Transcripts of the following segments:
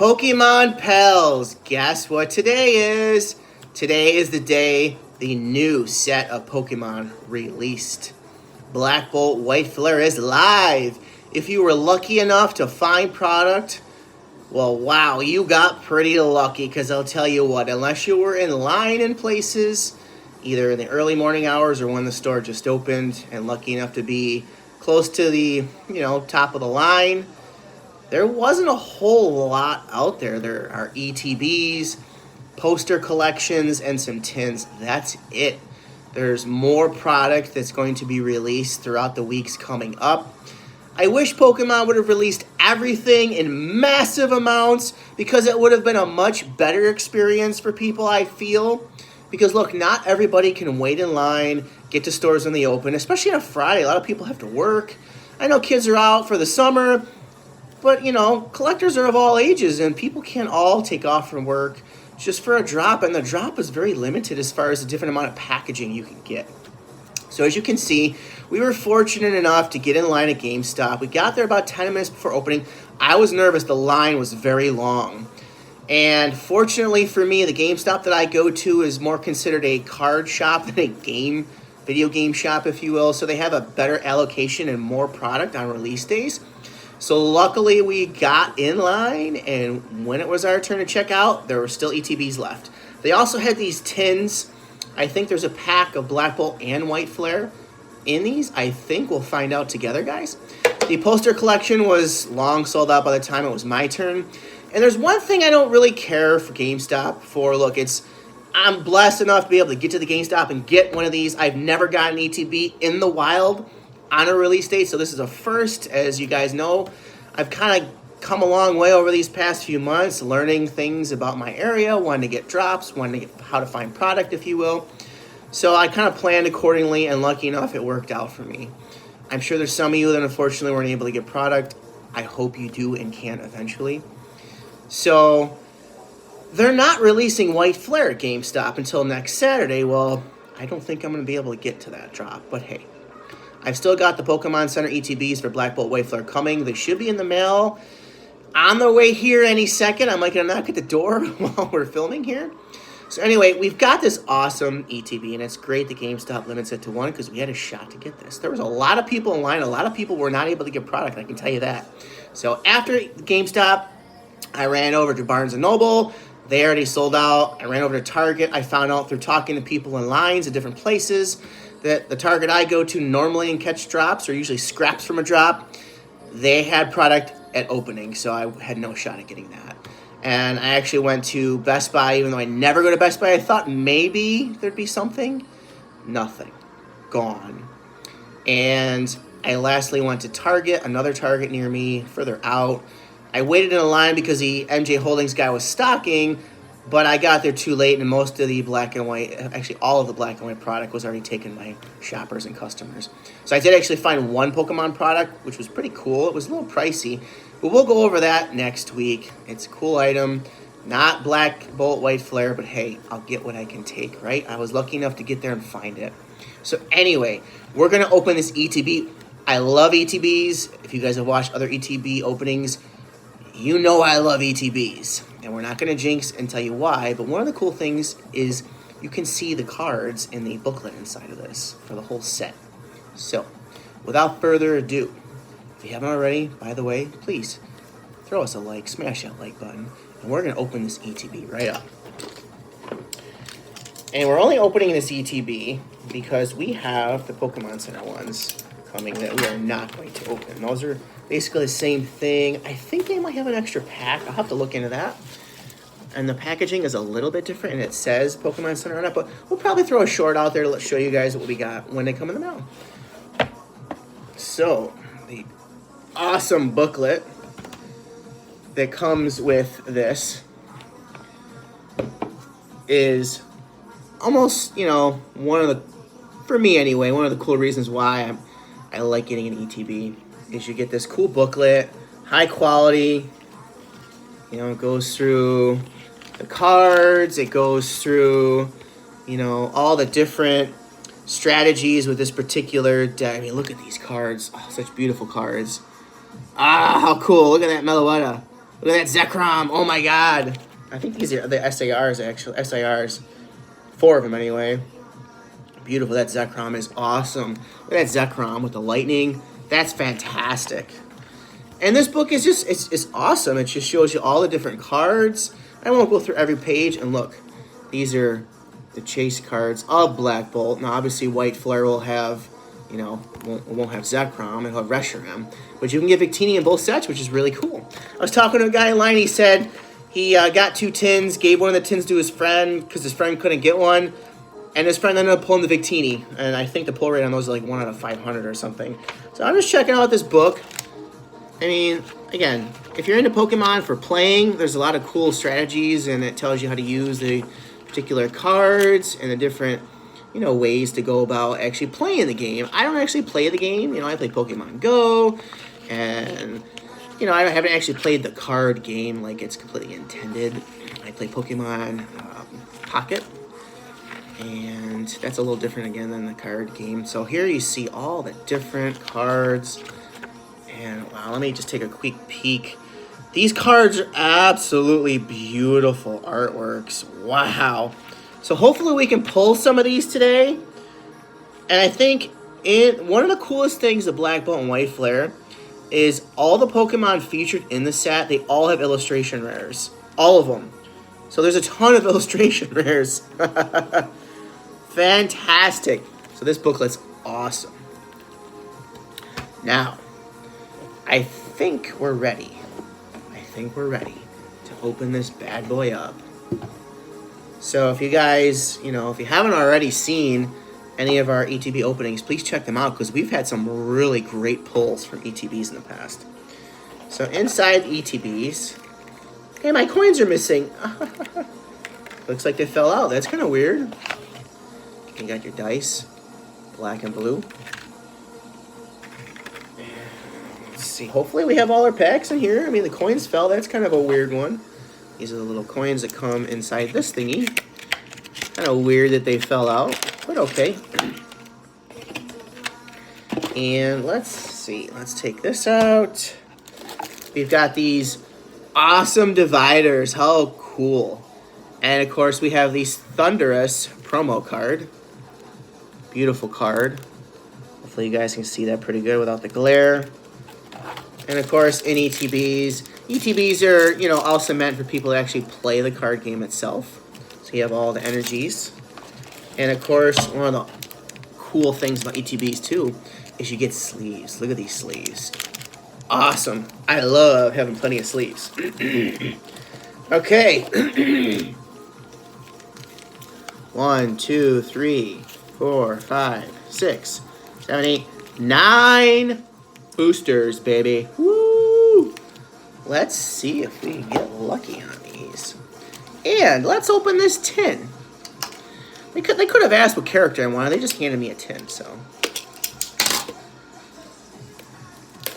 Pokemon Pals, guess what today is? Today is the day the new set of Pokemon released. Black Bolt White Flare is live. If you were lucky enough to find product, well, wow, you got pretty lucky, because I'll tell you what, unless you were in line in places, either in the early morning hours or when the store just opened, and lucky enough to be close to the, top of the line, there wasn't a whole lot out there. There are ETBs, poster collections, and some tins. That's it. There's more product that's going to be released throughout the weeks coming up. I wish Pokemon would have released everything in massive amounts, because it would have been a much better experience for people, I feel. Because look, not everybody can wait in line, get to stores when they open, especially on a Friday. A lot of people have to work. I know kids are out for the summer, but, collectors are of all ages, and people can't all take off from work just for a drop, and the drop is very limited as far as the different amount of packaging you can get. So as you can see, we were fortunate enough to get in line at GameStop. We got there about 10 minutes before opening. I was nervous. The line was very long. And fortunately for me, the GameStop that I go to is more considered a card shop than a video game shop, if you will. So they have a better allocation and more product on release days. So luckily we got in line, and when it was our turn to check out, there were still ETBs left. They also had these tins. I think there's a pack of Black Bolt and White Flare in these. I think we'll find out together, guys. The poster collection was long sold out by the time it was my turn. And there's one thing I don't really care for GameStop for. Look, I'm blessed enough to be able to get to the GameStop and get one of these. I've never gotten an ETB in the wild on a release date, so this is a first. As you guys know, I've kind of come a long way over these past few months, learning things about my area, wanting to get drops, wanting to get how to find product, if you will. So I kind of planned accordingly, and lucky enough, it worked out for me. I'm sure there's some of you that unfortunately weren't able to get product. I hope you do and can eventually. So they're not releasing White Flare at GameStop until next Saturday. Well, I don't think I'm going to be able to get to that drop, but hey. I've still got the Pokemon Center ETBs for Black Bolt White Flare coming. They should be in the mail on their way here any second. I might get a knock at the door while we're filming here. So anyway, we've got this awesome ETB, and it's great that GameStop limits it to one, because we had a shot to get this. There was a lot of people in line. A lot of people were not able to get product, I can tell you that. So after GameStop, I ran over to Barnes & Noble. They already sold out. I ran over to Target. I found out through talking to people in lines at different places that the Target I go to normally and catch drops, or usually scraps from a drop, they had product at opening, so I had no shot at getting that. And I actually went to Best Buy, even though I never go to Best Buy. I thought maybe there'd be something. Nothing. Gone. And I lastly went to Target, another Target near me, further out. I waited in a line because the MJ Holdings guy was stocking, but I got there too late, and most of the black and white, actually all of the black and white product was already taken by shoppers and customers. So I did actually find one Pokemon product, which was pretty cool. It was a little pricey, but we'll go over that next week. It's a cool item. Not Black Bolt White Flare, but hey, I'll get what I can take, right? I was lucky enough to get there and find it. So anyway, we're going to open this ETB. I love ETBs. If you guys have watched other ETB openings, you know I love ETBs. And we're not going to jinx and tell you why, but one of the cool things is you can see the cards in the booklet inside of this for the whole set. So, without further ado, if you haven't already, by the way, please throw us a like, smash that like button, and we're going to open this ETB right up. And we're only opening this ETB because we have the Pokemon Center ones coming that we are not going to open. Those are basically the same thing. I think they might have an extra pack. I'll have to look into that. And the packaging is a little bit different, and it says Pokemon Center on it, but we'll probably throw a short out there to show you guys what we got when they come in the mail. So, the awesome booklet that comes with this is almost, one of the, for me anyway, one of the cool reasons why I like getting an ETB is you get this cool booklet, high quality. It goes through the cards. It goes through, all the different strategies with this particular deck. I mean, look at these cards. Oh, such beautiful cards. Ah, how cool. Look at that Meloetta. Look at that Zekrom. Oh my god. I think these are the SARs, actually. SARs. 4 of them, anyway. Beautiful. That Zekrom is awesome. Look at that Zekrom with the lightning. That's fantastic. And this book is just, it's awesome. It just shows you all the different cards. I won't go through every page. And look, these are the chase cards of Black Bolt. Now, obviously, White Flare will have, you know, won't have Zekrom. It'll have Reshiram. But you can get Victini in both sets, which is really cool. I was talking to a guy in line. He said he got 2 tins, gave one of the tins to his friend because his friend couldn't get one. And his friend ended up pulling the Victini. And I think the pull rate on those is like 1 out of 500 or something. So I'm just checking out this book. I mean, again, if you're into Pokemon for playing, there's a lot of cool strategies, and it tells you how to use the particular cards and the different, you know, ways to go about actually playing the game. I don't actually play the game. You know, I play Pokemon Go, and, you know, I haven't actually played the card game like it's completely intended. I play Pokemon Pocket, and that's a little different again than the card game. So here you see all the different cards. And wow, let me just take a quick peek. These cards are absolutely beautiful artworks. Wow. So hopefully we can pull some of these today. And I think one of the coolest things of Black Bolt and White Flare is all the Pokemon featured in the set, they all have illustration rares. All of them. So there's a ton of illustration rares. Fantastic. So this booklet's awesome. Now, I think we're ready. To open this bad boy up. So if you guys, you know, if you haven't already seen any of our ETB openings, please check them out because we've had some really great pulls from ETBs in the past. So inside ETBs, hey, my coins are missing. Looks like they fell out. That's kind of weird. You got your dice, black and blue. See, hopefully we have all our packs in here. I mean, the coins fell. That's kind of a weird one. These are the little coins that come inside this thingy. Kind of weird that they fell out, but okay. And let's see. Let's take this out. We've got these awesome dividers. How cool. And, of course, we have these Thunderous promo card. Beautiful card. Hopefully you guys can see that pretty good without the glare. And, of course, in ETBs. ETBs are, you know, also meant for people to actually play the card game itself. So you have all the energies. And, of course, one of the cool things about ETBs, too, is you get sleeves. Look at these sleeves. Awesome. I love having plenty of sleeves. Okay. 1, 2, 3, 4, 5, 6, 7, 8, 9 boosters, baby. Woo! Let's see if we can get lucky on these. And let's open this tin. They could have asked what character I wanted. They just handed me a tin, so.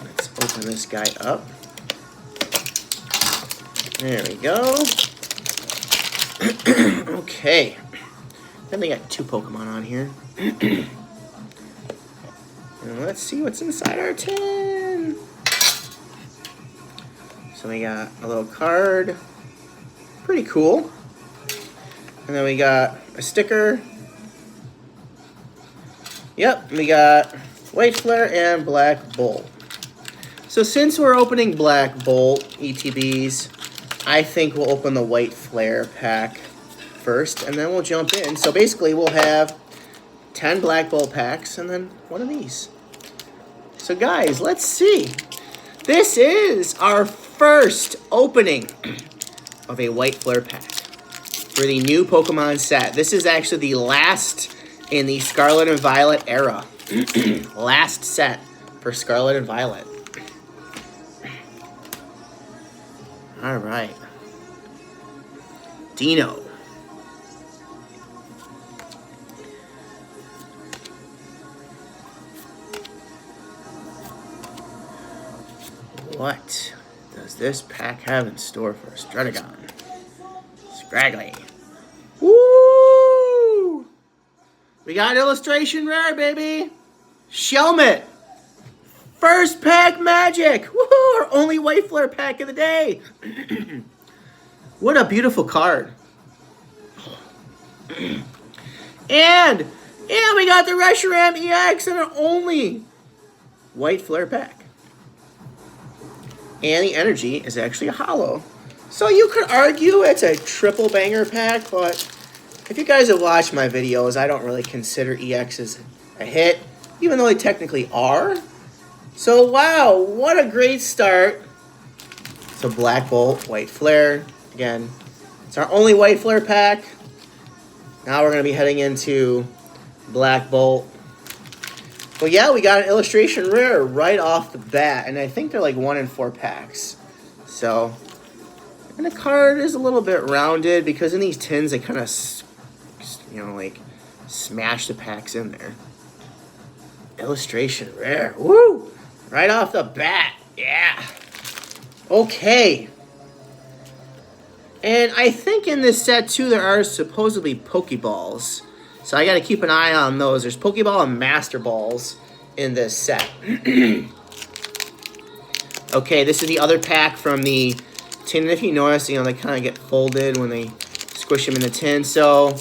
Let's open this guy up. There we go. Okay. Then they got 2 Pokemon on here. And let's see what's inside our tin. So we got a little card. Pretty cool. And then we got a sticker. Yep, we got White Flare and Black Bolt. So since we're opening Black Bolt ETBs, I think we'll open the White Flare pack first, and then we'll jump in. So basically, we'll have 10 Black Bolt packs, and then one of these. So guys, let's see. This is our first opening of a White Flare pack for the new Pokemon set. This is actually the last in the Scarlet and Violet era. Last set for Scarlet and Violet. All right. Dino. What does this pack have in store for Strategon? Scraggly. Woo! We got illustration rare, baby. Shelmet. First pack magic! Woohoo! Our only white flare pack of the day. What a beautiful card. And we got the Reshiram EX and our only white flare pack. And the energy is actually a holo. So you could argue it's a triple banger pack, but if you guys have watched my videos, I don't really consider EXs a hit, even though they technically are. So wow, what a great start. So Black Bolt, white flare. Again, it's our only white flare pack. Now we're going to be heading into Black Bolt. Well, yeah, we got an illustration rare right off the bat, and I think they're like 1 in 4 packs. So, and the card is a little bit rounded because in these tins they kind of, like smash the packs in there. Illustration rare, woo! Right off the bat, yeah. Okay. And I think in this set, too, there are supposedly Pokeballs. So I got to keep an eye on those. There's Pokeball and Master Balls in this set. Okay, this is the other pack from the tin. And if you notice, they kind of get folded when they squish them in the tin. So,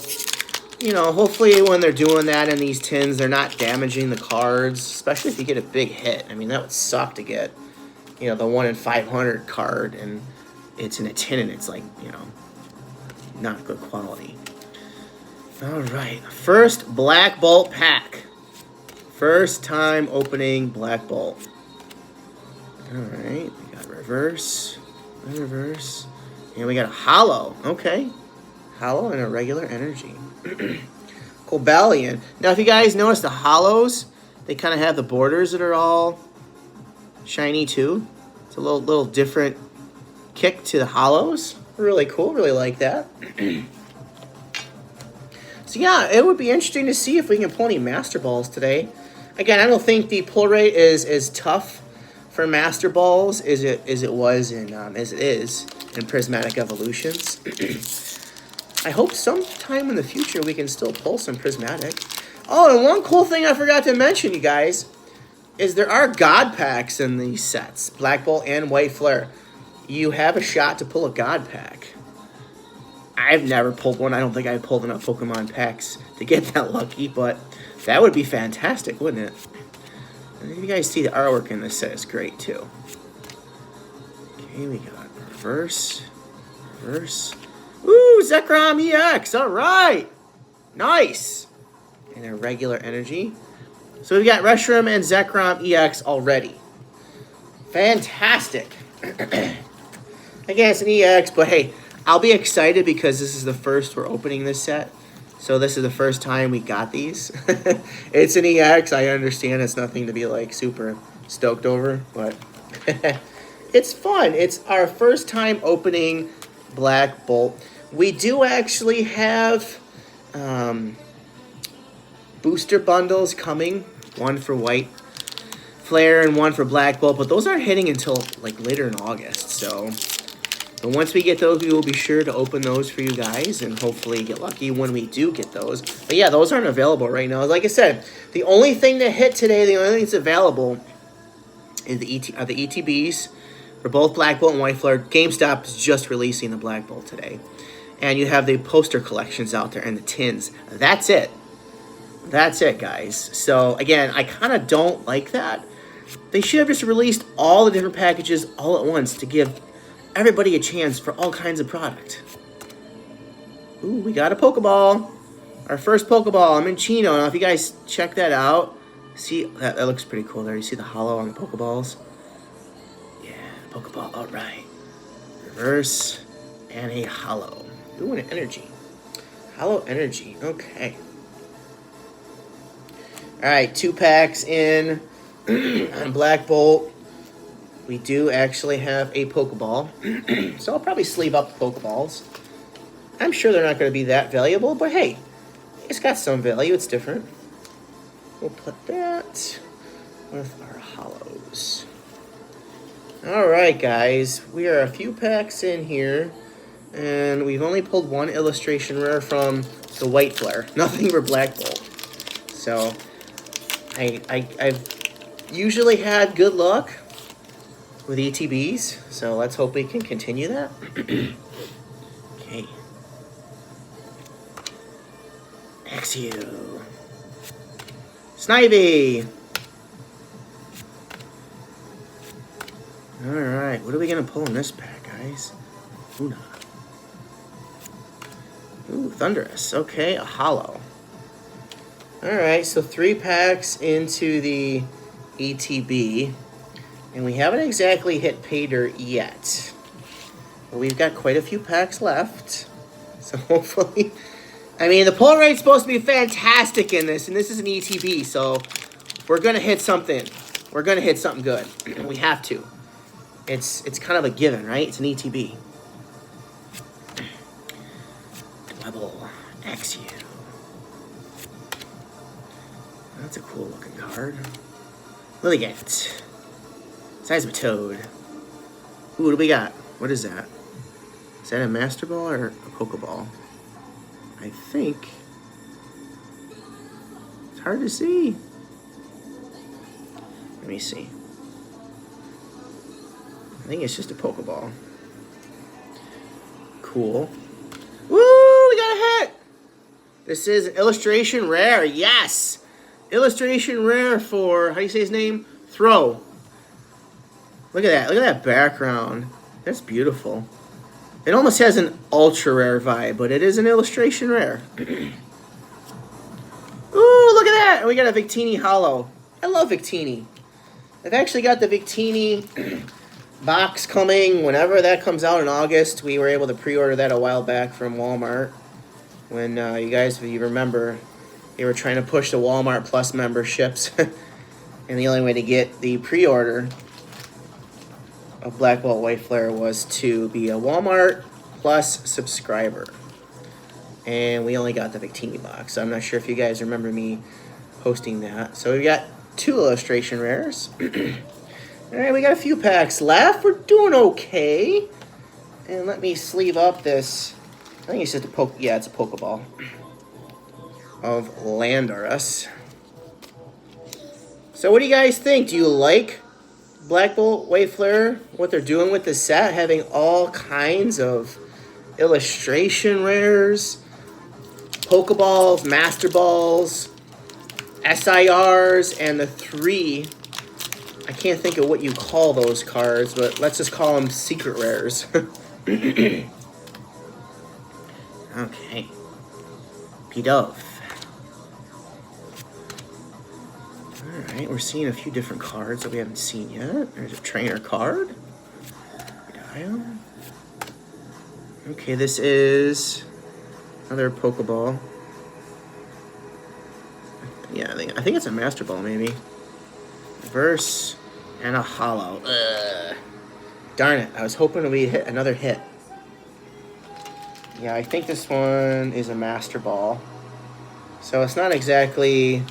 hopefully when they're doing that in these tins, they're not damaging the cards. Especially if you get a big hit. I mean, that would suck to get, the 1 in 500 card and it's in a tin and it's like, not good quality. All right, first Black Bolt pack. First time opening Black Bolt. All right, we got reverse, and we got a holo. Okay, holo and a regular energy. Cobalion. Now, if you guys notice the holos, they kind of have the borders that are all shiny too. It's a little different kick to the holos. Really cool, really like that. So yeah, it would be interesting to see if we can pull any Master Balls today. Again, I don't think the pull rate is as tough for Master Balls as it is in Prismatic Evolutions. I hope sometime in the future we can still pull some Prismatic. Oh, and one cool thing I forgot to mention, you guys, is there are God Packs in these sets, Black Bolt and White Flare. You have a shot to pull a God Pack. I've never pulled one. I don't think I've pulled enough Pokemon packs to get that lucky, but that would be fantastic, wouldn't it? And if you guys see the artwork in this set, it's great too. Okay, we got reverse. Ooh, Zekrom EX, all right. Nice. And a regular energy. So we've got Reshiram and Zekrom EX already. Fantastic. Again, it's an EX, but hey, I'll be excited because this is the first we're opening this set. So this is the first time we got these. It's an EX. I understand it's nothing to be like super stoked over, but it's fun. It's our first time opening Black Bolt. We do actually have booster bundles coming. One for White Flare and one for Black Bolt, but those aren't hitting until like later in August. So, but once we get those, we will be sure to open those for you guys and hopefully get lucky when we do get those. But yeah, those aren't available right now. Like I said, the only thing that hit today, the only thing that's available is the ETBs for both Black Bolt and White Flare. GameStop is just releasing the Black Bolt today. And you have the poster collections out there and the tins. That's it. That's it, guys. So, again, I kind of don't like that. They should have just released all the different packages all at once to give everybody a chance for all kinds of product. Ooh, we got a Pokeball. Our first Pokeball. I'm in Chino. Now, if you guys check that out, see, that looks pretty cool there. You see the holo on the Pokeballs? Yeah, Pokeball. All right. Reverse and a holo. Ooh, and an energy. Holo energy. Okay. All right, 2 packs in on Black Bolt. We do actually have a Pokeball. So I'll probably sleeve up the Pokeballs. I'm sure they're not going to be that valuable, but hey, it's got some value. It's different. We'll put that with our holos. All right, guys. We are a few packs in here, and we've only pulled one illustration rare from the White Flare. Nothing for Black Bolt. So I've usually had good luck with ETBs, so let's hope we can continue that. Okay. XU. Snivy. Alright, what are we going to pull in this pack, guys? Una. Ooh, Thunderous. Okay, a hollow. Alright, so 3 packs into the ETB. And we haven't exactly hit pay dirt yet. But we've got quite a few packs left. So hopefully... I mean, the pull rate's supposed to be fantastic in this. And this is an ETB, so we're going to hit something. We're going to hit something good. We have to. It's kind of a given, right? It's an ETB. Double XU. That's a cool looking card. Lilligant. Size of a toad. Ooh, what do we got? What is that? Is that a Master Ball or a Pokeball? I think. It's hard to see. Let me see. I think it's just a Pokeball. Cool. Woo! We got a hit! This is an illustration rare. Yes! Illustration rare for, how do you say his name? Throw. Look at that. Look at that background. That's beautiful. It almost has an ultra rare vibe, but it is an illustration rare. Ooh, look at that! And we got a Victini Hollow. I love Victini. I've actually got the Victini box coming whenever that comes out in August. We were able to pre-order that a while back from Walmart. When you guys, if you remember, they were trying to push the Walmart Plus memberships. And the only way to get the pre-order of Black Bolt White Flare was to be a Walmart Plus subscriber. And we only got the Victini box. So I'm not sure if you guys remember me posting that. So we got 2 illustration rares. Alright, we got a few packs left. We're doing okay. And let me sleeve up this. I think it's just a it's a Pokeball of Landorus. So what do you guys think? Do you like Black Bolt White Flare, what they're doing with the set, having all kinds of illustration rares, Pokeballs, Master Balls, SIRs, and the 3, I can't think of what you call those cards, but let's just call them secret rares. Okay. Pidove. Alright, we're seeing a few different cards that we haven't seen yet. There's a trainer card. Dial. Okay, this is another Pokeball. Yeah, I think it's a Master Ball, maybe. Reverse and a hollow. Ugh. Darn it, I was hoping we'd hit another hit. Yeah, I think this one is a Master Ball. So it's not exactly,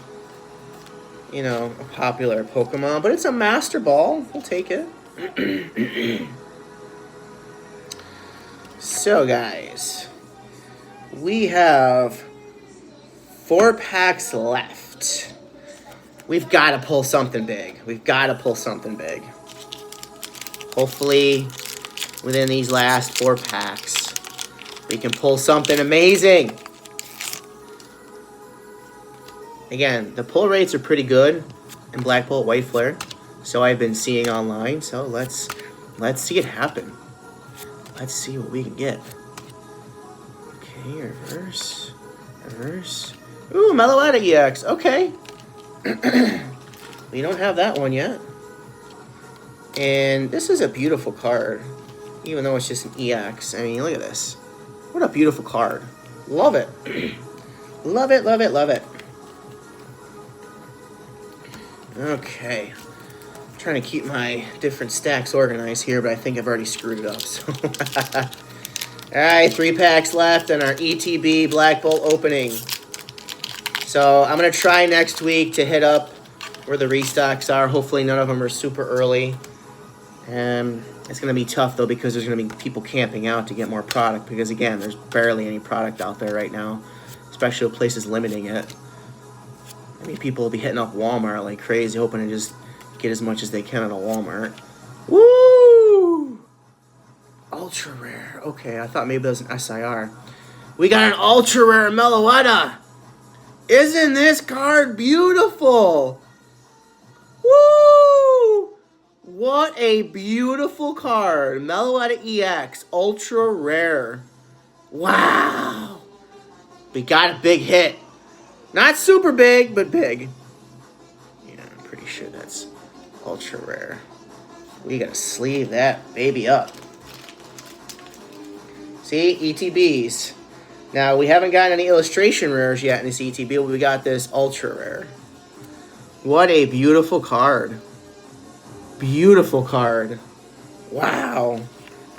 you know, a popular Pokemon, but it's a Master Ball. We'll take it. So, guys, we have 4 packs left. We've got to pull something big. We've got to pull something big. Hopefully, within these last 4 packs, we can pull something amazing. Again, the pull rates are pretty good in Black Bolt White Flare, so I've been seeing online. So let's see it happen. Let's see what we can get. Okay, reverse. Ooh, Meloetta EX. Okay. We don't have that one yet. And this is a beautiful card, even though it's just an EX. I mean, look at this. What a beautiful card. Love it. Love it, love it, love it. Okay. I'm trying to keep my different stacks organized here, but I think I've already screwed it up. So alright, 3 packs left on our ETB Black Bolt opening. So I'm going to try next week to hit up where the restocks are. Hopefully none of them are super early. It's going to be tough, though, because there's going to be people camping out to get more product. Because, again, there's barely any product out there right now, especially with places limiting it. I mean, people will be hitting up Walmart like crazy, hoping to just get as much as they can at a Walmart. Woo! Ultra rare. Okay, I thought maybe that was an SIR. We got an ultra rare Meloetta. Isn't this card beautiful? Woo! What a beautiful card. Meloetta EX, ultra rare. Wow. We got a big hit. Not super big, but big. Yeah, I'm pretty sure that's ultra rare. We gotta sleeve that baby up. See, ETBs. Now, we haven't gotten any illustration rares yet in this ETB, but we got this ultra rare. What a beautiful card. Beautiful card. Wow.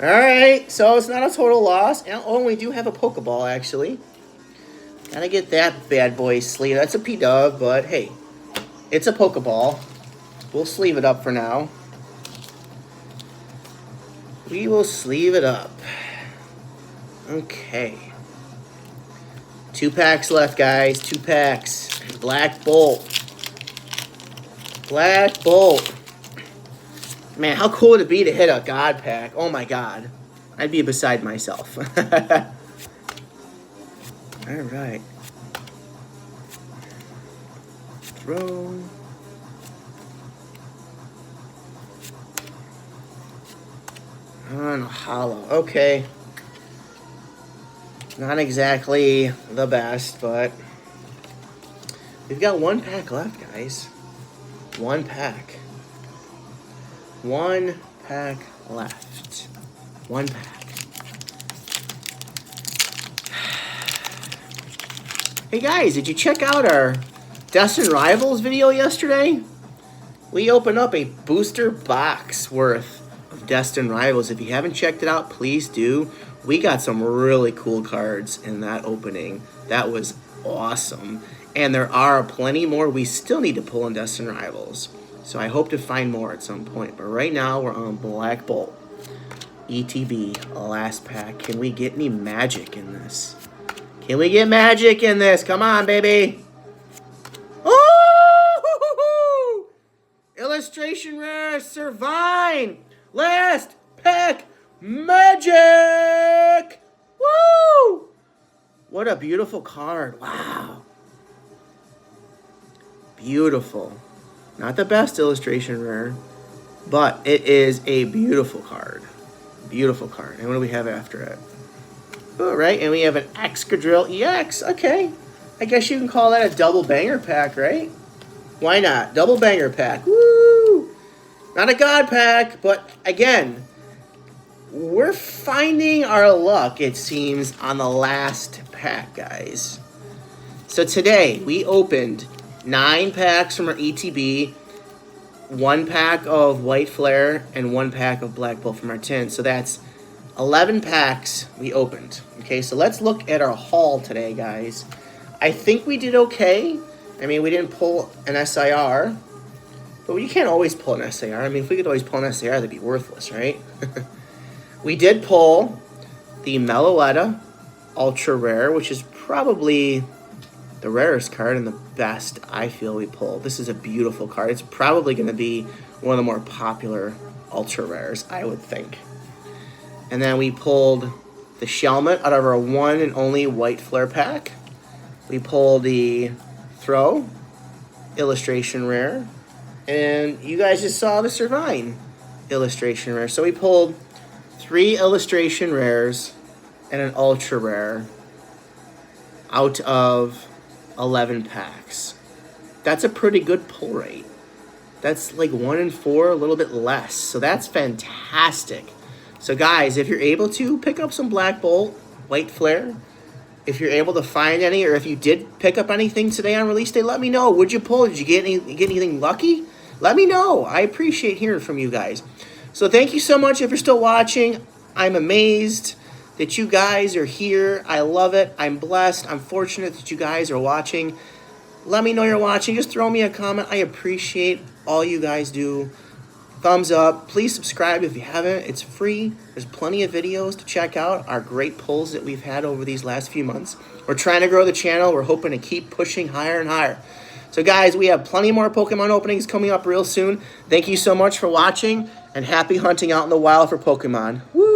All right, so it's not a total loss. Oh, we do have a Pokeball, actually. Gotta get that bad boy sleeve. That's a P-Dub, but hey, it's a Pokeball. We'll sleeve it up for now. We will sleeve it up. Okay. 2 packs left, guys. 2 packs. Black Bolt. Black Bolt. Man, how cool would it be to hit a God pack? Oh my God. I'd be beside myself. Alright. Throw. On hollow. Okay. Not exactly the best, but we've got 1 pack left, guys. 1 pack. 1 pack left. 1 pack. Hey guys, did you check out our Destined Rivals video yesterday? We opened up a booster box worth of Destined Rivals. If you haven't checked it out, please do. We got some really cool cards in that opening. That was awesome. And there are plenty more we still need to pull in Destined Rivals. So I hope to find more at some point. But right now, we're on Black Bolt. ETB, last pack. Can we get any magic in this? Can we get magic in this? Come on, baby. Oh! Illustration rare, Servine. Last pack. Magic! Woo! What a beautiful card. Wow. Beautiful. Not the best illustration rare, but it is a beautiful card. Beautiful card. And what do we have after it? All right, and we have an Excadrill EX. Okay. I guess you can call that a double banger pack, right? Why not? Double banger pack. Woo! Not a God pack, but again, we're finding our luck, it seems, on the last pack, guys. So today, we opened 9 packs from our ETB, 1 pack of White Flare, and 1 pack of Black Bolt from our tin. So that's 11 packs we opened. Okay, so let's look at our haul today, guys. I think we did okay. I mean, we didn't pull an SIR, but you can't always pull an SIR. I mean, if we could always pull an SIR, that'd be worthless, right? We did pull the Meloetta Ultra Rare, which is probably the rarest card and the best I feel we pulled. This is a beautiful card. It's probably going to be one of the more popular Ultra Rares, I would think. And then we pulled the Shelmet out of our 1 and only White Flare pack. We pulled the Throw Illustration Rare. And you guys just saw the Servine Illustration Rare. So we pulled 3 illustration rares and an ultra rare out of 11 packs. That's a pretty good pull rate. That's like 1 in 4, a little bit less. So that's fantastic. So guys, if you're able to, pick up some Black Bolt, White Flare. If you're able to find any, or if you did pick up anything today on release day, let me know. Would you pull? Did you get anything lucky? Let me know. I appreciate hearing from you guys. So thank you so much if you're still watching. I'm amazed that you guys are here. I love it. I'm blessed. I'm fortunate that you guys are watching. Let me know you're watching. Just throw me a comment. I appreciate all you guys do. Thumbs up. Please subscribe if you haven't. It's free. There's plenty of videos to check out. Our great pulls that we've had over these last few months. We're trying to grow the channel. We're hoping to keep pushing higher and higher. So guys, we have plenty more Pokemon openings coming up real soon. Thank you so much for watching, and happy hunting out in the wild for Pokemon. Woo!